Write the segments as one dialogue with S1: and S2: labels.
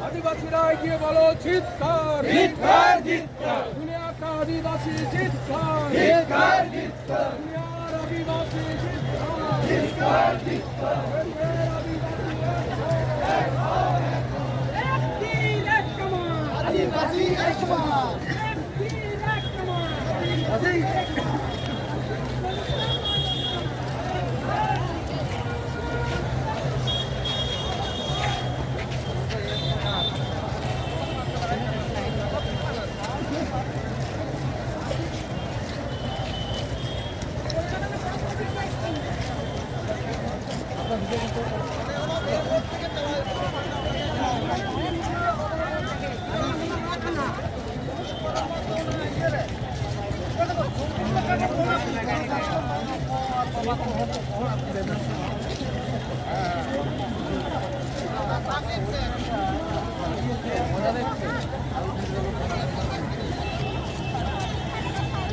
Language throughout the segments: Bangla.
S1: আদিবাসীরা এগিয়ে বলো চিৎকার, দুনিয়া কা আদিবাসী চিৎকার, দুনিয়ার আদিবাসী চিৎকার, আদিবাসী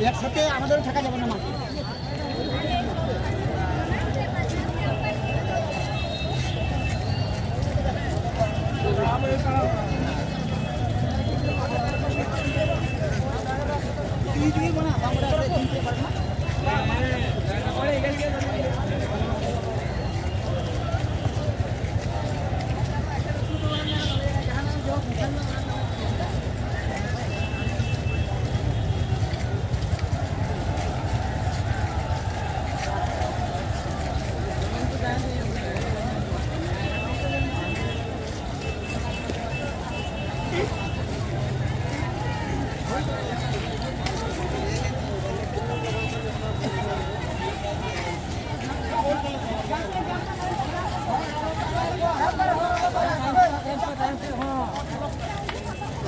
S2: একসাথে আমাদের থাকা যাবে না মাঠে।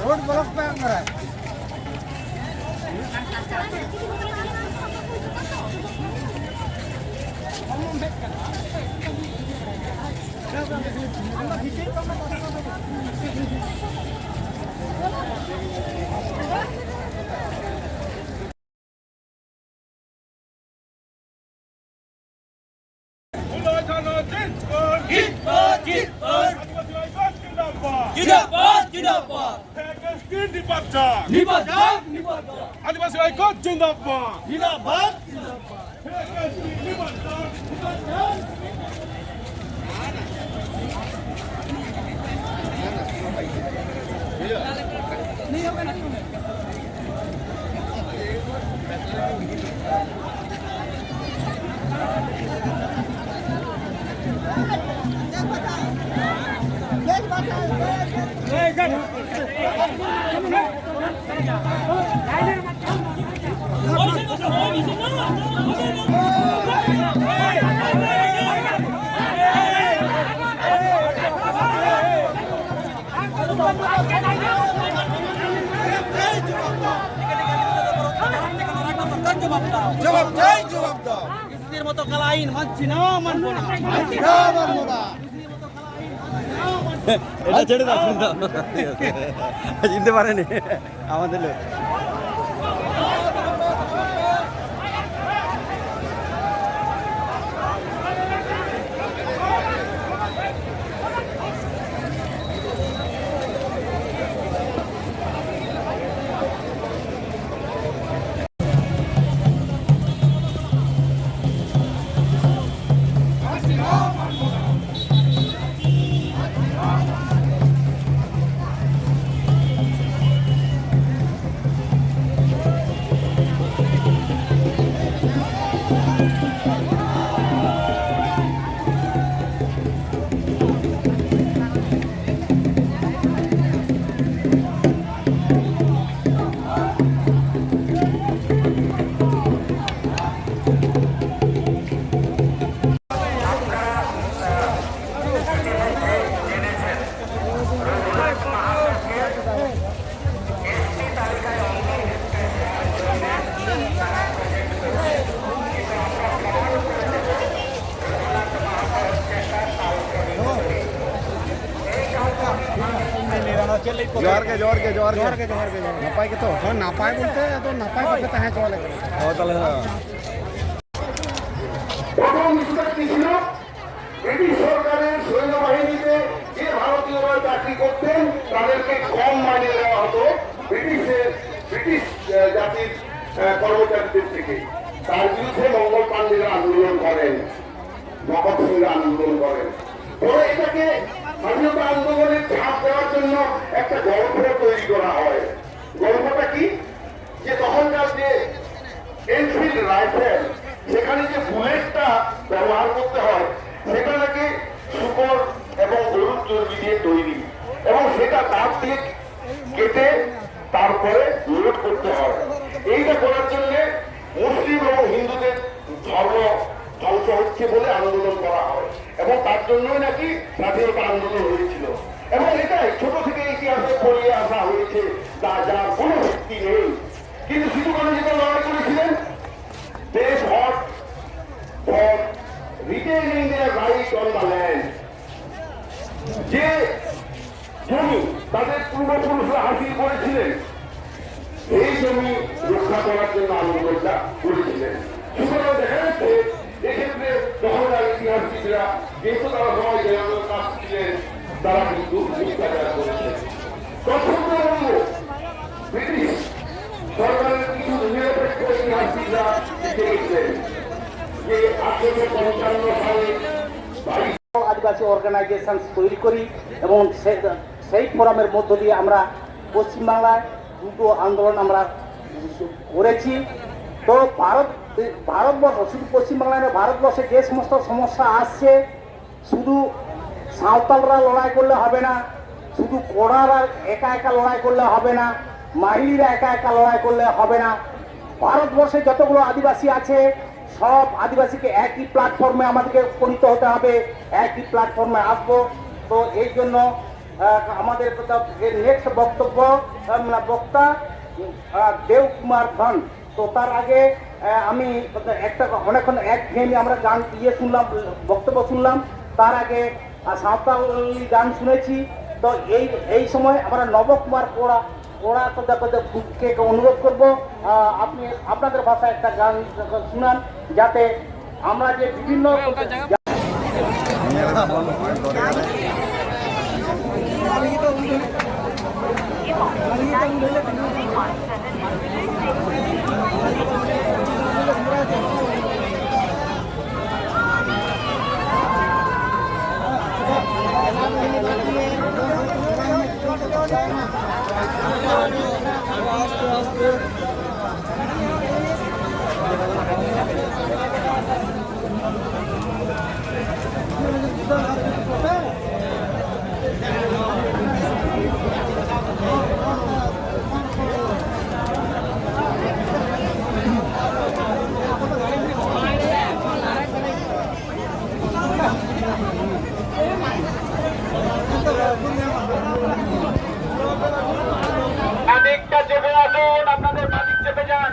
S2: रोड ब्लॉक पे अंदर है।
S1: আদিবাসী ঐক্য জিন্দাবাদ,
S2: জিন্দাবাদ। জবাব চাই, জবাব দাও।
S3: কৃষিদের মতো কালা আইন মানছি না, মানবো না।
S4: এটা ছেড়ে দাও, চিনতে পারেনি আমাদের লোক। জোয়ার কে
S2: জোহর গে
S4: নাপাই কে তো
S2: নাপায় বলতে তো নাপায় করতে তাহলে চলে গেল
S4: ও তাহলে হ্যাঁ
S5: প্রথম নিষ্পত্তি ছিল ব্রিটিশ সরকারের সৈন্যবাহিনীতে যে ভারতীয়রা চাকরি করতেন তাদেরকে কম মাইনে দেওয়া হতো ব্রিটিশ জাতির কর্মচারীদের থেকে। তার বিরুদ্ধে মঙ্গল পাণ্ডেরা আন্দোলন করেন, ভগৎ সিংরা আন্দোলন করেন। পরে এটাকে স্বাধীনতা আন্দোলনের ছাপ দেওয়ার জন্য একটা গল্প তৈরি করা হয়। গল্পটা কি, যে তখনকার যে এনফিল্ড রাইফেল সেখানে যে বুলেটটা ব্যবহার করতে হয় সেটা নাকি শুকর এবং গরুর চর্বি দিয়ে তৈরি, এবং সেটা দাঁত দিয়ে কেটে তারপরে লোড করতে হয়। এইটা করার জন্য মুসলিম এবং হিন্দুদের ধর্ম ধ্বংস হচ্ছে বলে আন্দোলন করা হয়, এবং তার জন্যই নাকি স্বাধীনতা আন্দোলন হয়েছিল। এবং এটাই ছোট থেকে ইতিহাসে পড়িয়ে আসা হয়েছে, যার কোনো ভিত্তি নেই। কিন্তু সিধু কানু যেটা লড়াই করেছিলেন, they fought for retaining their right on the land. যে জমি তাদের পূর্বপুরুষরা হাসিল করেছিলেন, এই জমি রক্ষা করার জন্য আন্দোলনটা করেছিলেন। সুতরাং দেখা যাচ্ছে এক্ষেত্রে তখনকার ইতিহাসবিদরা যেহেতু তারা সবাই জয়ানন্দ দাস ছিলেন, তারা কিন্তু মিথ্যাচার করেছেন। ব্রিটিশ সরকারের কিছু নিরপেক্ষ ইতিহাসবিদরা লিখেছেন যে 1855 সালে
S6: আদিবাসী অর্গানাইজেশন তৈরি করি, এবং সেই ফোরামের মধ্য দিয়ে আমরা পশ্চিমবাংলায় দুটো আন্দোলন আমরা করেছি। তো ভারতবর্ষ শুধু পশ্চিমবাংলায় নয়, ভারতবর্ষে যে সমস্ত সমস্যা আসছে, শুধু সাঁওতালরা লড়াই করলে হবে না, শুধু কোড়ারা একা একা লড়াই করলে হবে না, মাহিলিরা একা একা লড়াই করলে হবে না। ভারতবর্ষে যতগুলো আদিবাসী আছে সব আদিবাসীকে একই প্ল্যাটফর্মে আমাদেরকে উপনীত হতে হবে, একই প্ল্যাটফর্মে আসবো। তো এই জন্য আমাদের নেক্সট বক্তব্য বক্তা দেব কুমার ধন। তো তার আগে আমি অনেকক্ষণ একঘেয়েমি আমরা গান শুনলাম, বক্তব্য শুনলাম, তার আগে সাঁওতালি গান শুনেছি। তো এই সময় আমরা নবকুমার কে অনুরোধ করবো আপনি আপনাদের ভাষায় একটা গান শুনান, যাতে আমরা যে বিভিন্ন
S5: অনেকটা চেপে আসুন, আপনাদের মালিক চেপে যান।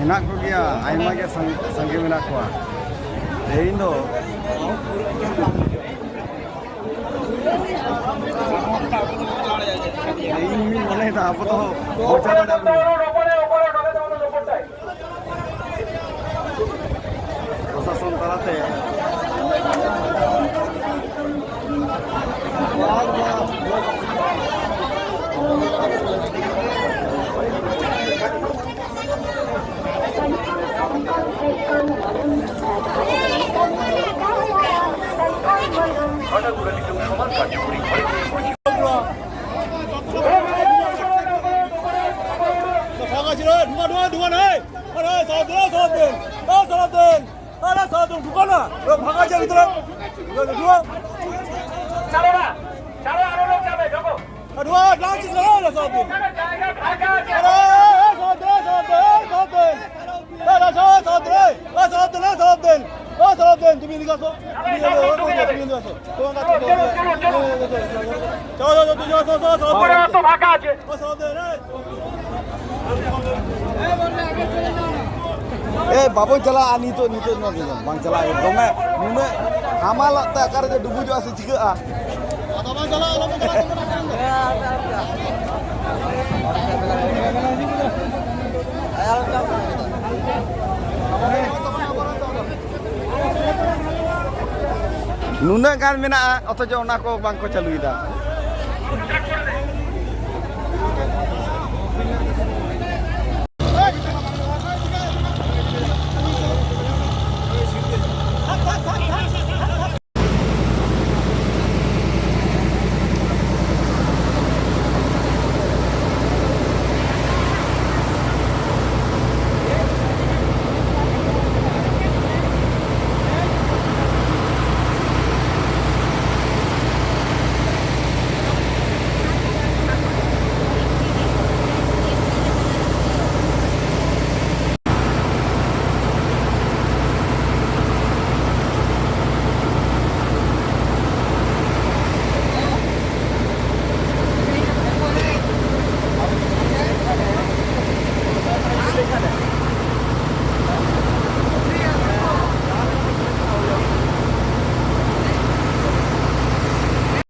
S4: menak ko gaya aima ge sangge menak ko tehin do tehin min mane ta apo to bocha da প্রশাসন তারাতে babon chala ani to nito no bang chala dome nune hamal ta akar je dubu jo ase chika a nune kan mena otojo ona ko bang ko chaluida